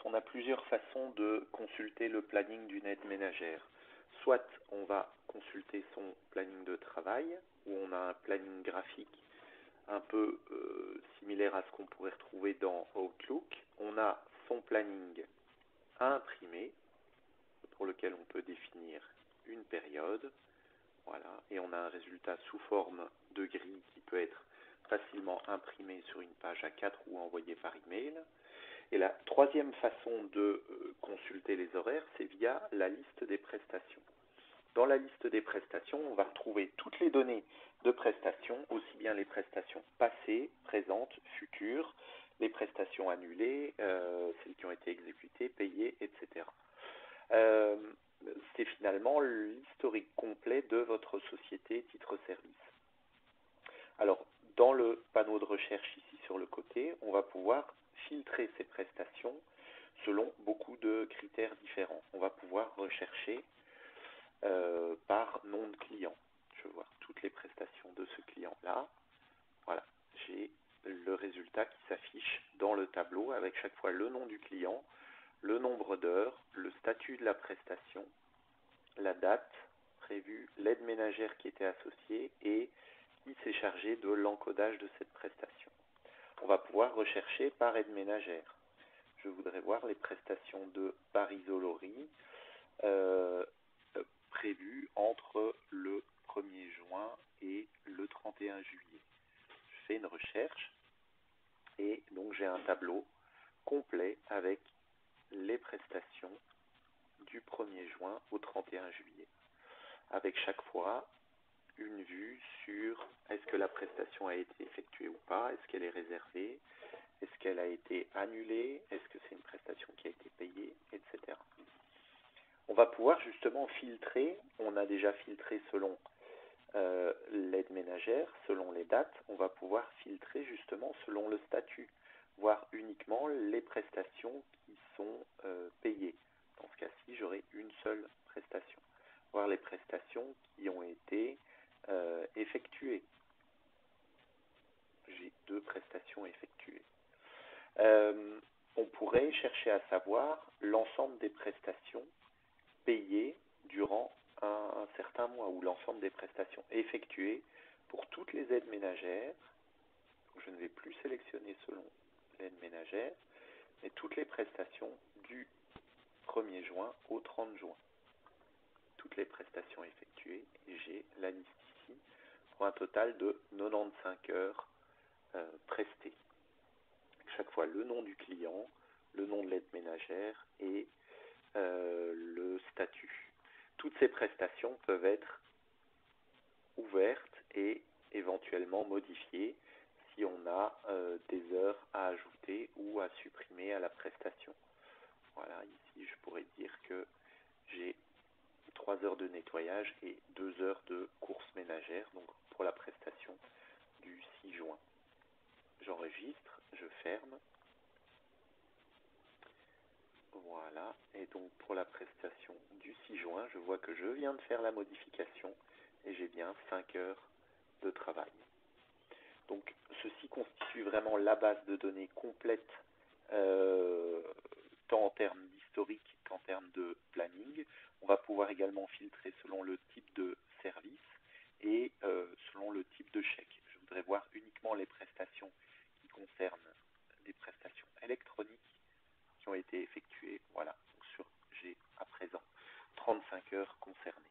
on a plusieurs façons de consulter le planning d'une aide ménagère. Soit on va consulter son planning de travail, où on a un planning graphique un peu similaire à ce qu'on pourrait retrouver dans Outlook. On a son planning à imprimer, pour lequel on peut définir une période. Voilà, et on a un résultat sous forme de grille qui peut être facilement imprimé sur une page A4 ou envoyé par email. Et la troisième façon de consulter les horaires, c'est via la liste des prestations. Dans la liste des prestations, on va retrouver toutes les données de prestations, aussi bien les prestations passées, présentes, futures, les prestations annulées, celles qui ont été exécutées, payées, etc. C'est finalement l'historique complet de votre société titre-service. Alors, dans le panneau de recherche ici sur le côté, on va pouvoir filtrer ces prestations selon beaucoup de critères différents. On va pouvoir rechercher par nom de client. Je veux voir toutes les prestations de ce client-là. Voilà, j'ai le résultat qui s'affiche dans le tableau avec chaque fois le nom du client, le nombre d'heures, le statut de la prestation, la date prévue, l'aide ménagère qui était associée et qui s'est chargé de l'encodage de cette prestation. On va pouvoir rechercher par aide ménagère. Je voudrais voir les prestations de Paris-Olorie prévues entre le 1er juin et le 31 juillet. Je fais une recherche et donc j'ai un tableau complet avec les prestations du 1er juin au 31 juillet. Avec chaque fois une vue sur est-ce que la prestation a été effectuée ou pas, est-ce qu'elle est réservée, est-ce qu'elle a été annulée, est-ce que c'est une prestation qui a été payée, etc. On va pouvoir justement filtrer, on a déjà filtré selon l'aide ménagère, selon les dates, on va pouvoir filtrer justement selon le statut, voir uniquement les prestations qui sont payées. Dans ce cas-ci, j'aurai une seule prestation. Voir les prestations qui ont été effectuées. J'ai 2 prestations effectuées. On pourrait chercher à savoir l'ensemble des prestations payées durant un certain mois ou l'ensemble des prestations effectuées pour toutes les aides ménagères. Je ne vais plus sélectionner selon l'aide ménagère, mais toutes les prestations du 1er juin au 30 juin. Toutes les prestations effectuées et j'ai la liste ici pour un total de 95 heures prestées. Chaque fois le nom du client, le nom de l'aide ménagère et le statut. Toutes ces prestations peuvent être ouvertes et éventuellement modifiées si on a des heures à ajouter ou à supprimer à la prestation. Voilà, ici je pourrais dire que j'ai 3 heures de nettoyage et 2 heures de course ménagère, donc pour la prestation du 6 juin. J'enregistre, je ferme. Voilà, et donc pour la prestation du 6 juin, je vois que je viens de faire la modification et j'ai bien 5 heures de travail. Donc ceci constitue vraiment la base de données complète, tant en termes d'historique qu'en termes de planning. On va pouvoir également filtrer selon le type de service et selon le type de chèque. Je voudrais voir uniquement les prestations qui concernent des prestations électroniques qui ont été effectuées. Voilà, j'ai à présent 35 heures concernées.